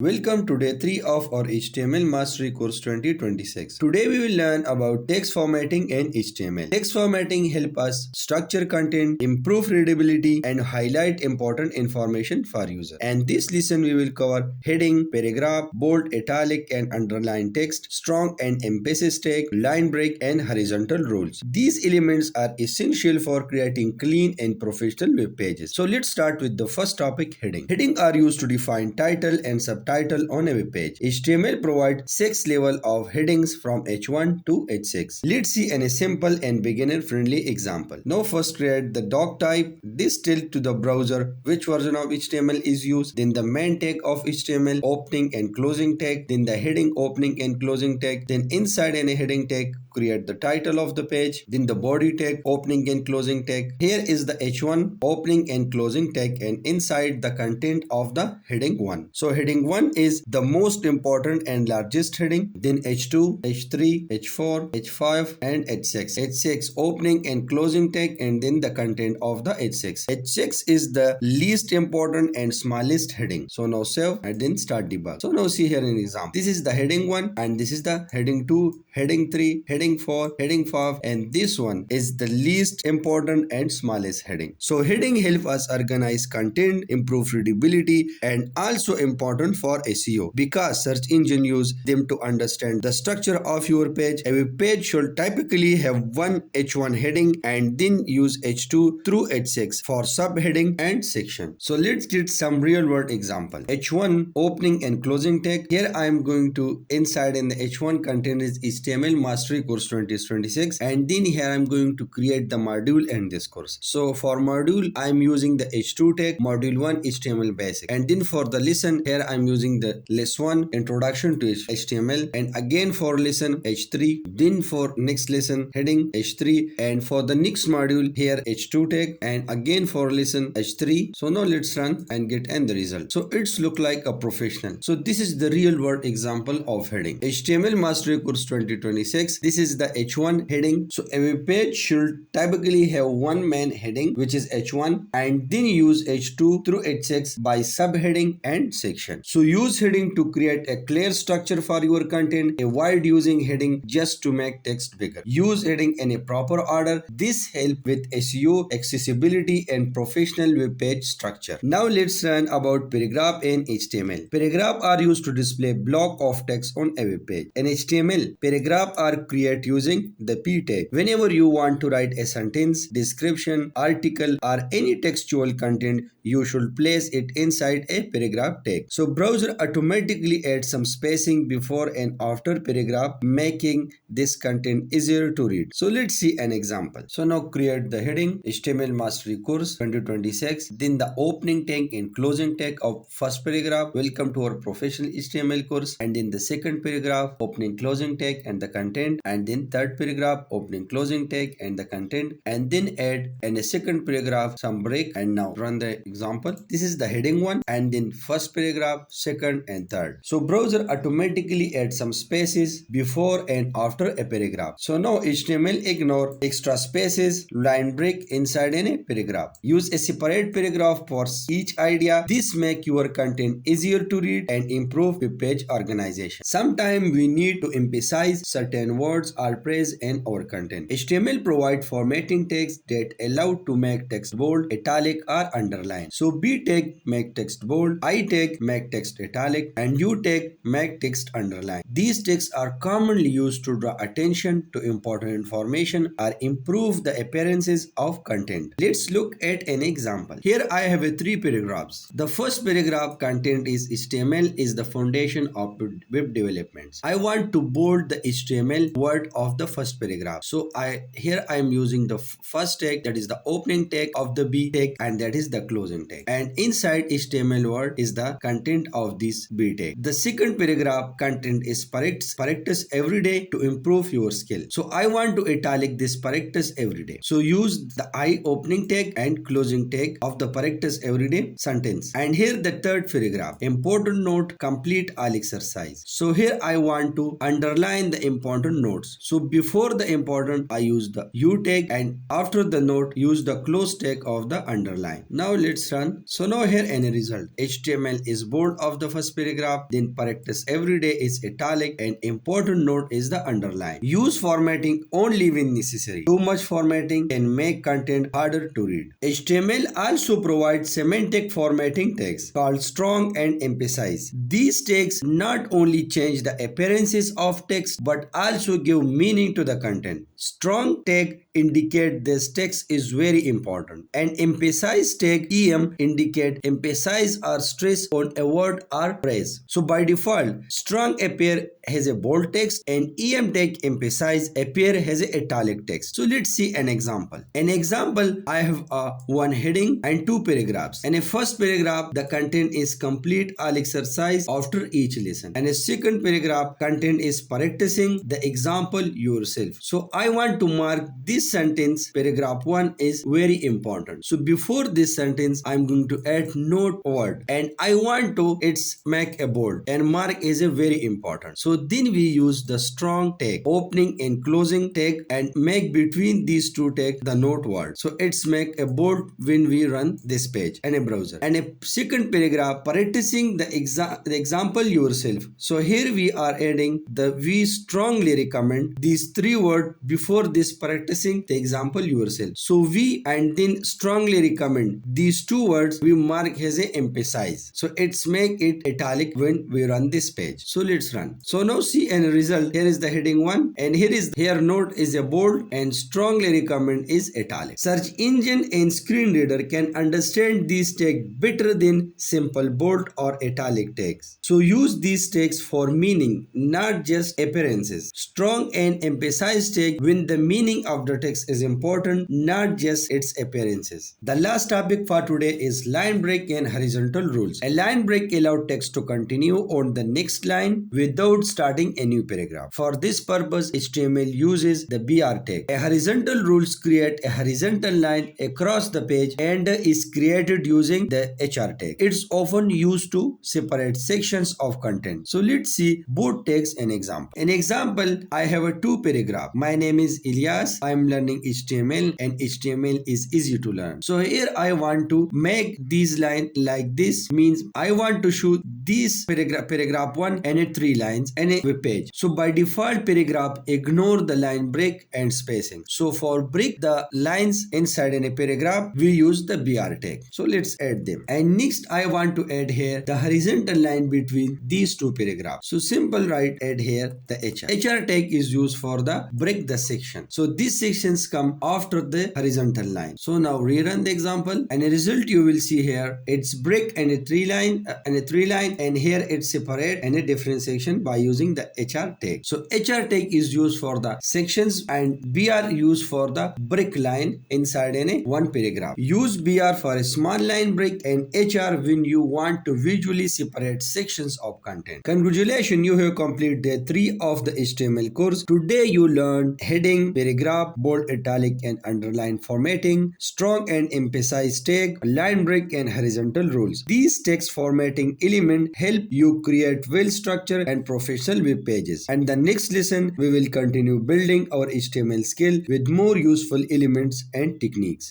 Welcome to day 3 of our HTML Mastery Course 2026. Today we will learn about text formatting in HTML. Text formatting helps us structure content, improve readability and highlight important information for user. And this lesson we will cover heading, paragraph, bold, italic and underline text, strong and emphasis tag, line break and horizontal rules. These elements are essential for creating clean and professional web pages. So let's start with the first topic, heading. Heading are used to define title and subtitle on a web page. HTML provides 6 levels of headings from H1 to H6. Let's see a simple and beginner-friendly example. Now first create the doc type. This tells to the browser which version of HTML is used. Then the main tag of HTML, opening and closing tag. Then the heading, opening and closing tag. Then inside any heading tag, create the title of the page. Then the body tag, opening and closing tag. Here is the H1 opening and closing tag and inside the content of the heading 1. So heading 1 is the most important and largest heading. Then H2, H3, H4, H5 and H6. H6 opening and closing tag and then the content of the H6. H6 is the least important and smallest heading. So now save and then start debug. So now see here an example. This is the heading 1 and this is the heading 2, heading 3, heading 4, heading 5 and this one is the least important and smallest heading. So heading help us organize content, improve readability and also important for SEO because search engine use them to understand the structure of your page. A web page should typically have one H1 heading and then use H2 through H6 for subheading and section. So let's get some real world example. H1 opening and closing tag. Here I am going to inside in the H1 content is HTML Mastery Course 2026 and then here I am going to create the module in this course. So for module I am using the H2 tag, module 1 HTML basic, and then for the lesson here I am using the lesson 1 introduction to HTML, and again for lesson H3, then for next lesson heading H3, and for the next module here H2 tag and again for lesson H3. So now let's run and get end the result. So it's look like a professional. So this is the real world example of heading. HTML Mastery Course 2026. This is the H1 heading. So a web page should typically have one main heading which is H1 and then use H2 through H6 by subheading and section. So use heading to create a clear structure for your content. Avoid using heading just to make text bigger. Use heading in a proper order. This helps with SEO, accessibility and professional web page structure. Now let's learn about paragraph in HTML. Paragraph are used to display block of text on a web page. In HTML, paragraph are created using the P tag. Whenever you want to write a sentence, description, article or any textual content, you should place it inside a paragraph tag. So browser automatically adds some spacing before and after paragraph, making this content easier to read. So let's see an example. So now create the heading HTML Mastery Course 2026, then the opening tag and closing tag of first paragraph, welcome to our professional HTML course, and then the second paragraph, opening closing tag and the content, and then third paragraph, opening closing tag and the content, and then add in a second paragraph some break. And now run the example. This is the heading 1 and then first paragraph, second and third. So browser automatically adds some spaces before and after a paragraph. So now HTML ignore extra spaces, line break inside any paragraph. Use a separate paragraph for each idea. This make your content easier to read and improve web page organization. Sometimes we need to emphasize certain words or phrase in our content. HTML provide formatting tags that allow to make text bold, italic or underline. So B tag make text bold, I tag make text italic and U tag make text underline. These tags are commonly used to draw attention to important information or improve the appearances of content. Let's look at an example. Here I have 3 paragraphs. The first paragraph content is HTML is the foundation of web development. I want to bold the HTML word of the first paragraph. So here I am using the first tag, that is the opening tag of the B tag, and that is the closing tag. And inside HTML word is the content of this B tag. The second paragraph content is practice every day to improve your skill. So I want to italic this practice every day. So use the I opening tag and closing tag of the practice everyday sentence. And here the third paragraph, important note, complete all exercise. So here I want to underline the important notes. notes. So before the important, I use the U tag, and after the note, use the close tag of the underline. Now let's run. So now here any result. HTML is bold of the first paragraph, then practice every day is italic, and important note is the underline. Use formatting only when necessary. Too much formatting can make content harder to read. HTML also provides semantic formatting tags called strong and emphasize. These tags not only change the appearances of text but also give meaning to the content. Strong tag indicate this text is very important, and emphasize tag em indicate emphasize or stress on a word or phrase. So by default, strong appear has a bold text and em tag emphasize appear has a italic text. So let's see an example. An example, I have one heading and two paragraphs. And a first paragraph, the content is complete all exercise after each lesson. And a second paragraph, content is practicing the example yourself. So I want to mark this sentence, paragraph 1 is very important. So before this sentence, I'm going to add note word, and I want to make a bold, and mark is a very important. So then we use the strong tag, opening and closing tag, and make between these two tag the note word. So it's make a bold when we run this page and a browser. And a second paragraph, practicing the example yourself. So here we are adding the we strongly recommend these three words before this practicing the example yourself. So we and then strongly recommend these two words we mark as a emphasize. So it's make it italic when we run this page. So let's run. So now see an result. Here is the heading 1, and here note is a bold and strongly recommend is italic. Search engine and screen reader can understand these tags better than simple bold or italic tags. So use these tags for meaning, not just appearances. Strong and emphasize tag when the meaning of the text is important, not just its appearances. The last topic for today is line break and horizontal rules. A line break allows text to continue on the next line without starting a new paragraph. For this purpose, HTML uses the BR tag. A horizontal rules create a horizontal line across the page and is created using the HR tag. It's often used to separate sections of content. So let's see both tags an example. An example, I have a two paragraph. My name is Ilyas. I am learning HTML, and HTML is easy to learn. So here I want to make these line like this, means I want to show this paragraph 1 and a 3 lines and a web page. So by default paragraph, ignore the line break and spacing. So for break the lines inside in a paragraph, we use the BR tag. So let's add them. And next I want to add here the horizontal line between these two paragraphs. So simple write add here the HR. HR tag is used for the break the section. So these sections come after the horizontal line. So now rerun the example, and a result you will see here. It's break and a three line and here it's separate and a differentiation by using the HR tag. So HR tag is used for the sections and BR used for the break line inside in a one paragraph. Use BR for a small line break and HR when you want to visually separate sections of content. Congratulations, you have completed day 3 of the HTML course. Today you learned heading, paragraph, bold, italic and underline formatting, strong and emphasize tag, line break and horizontal rules. These text formatting elements help you create well-structured and professional web pages. And the next lesson we will continue building our HTML skill with more useful elements and techniques.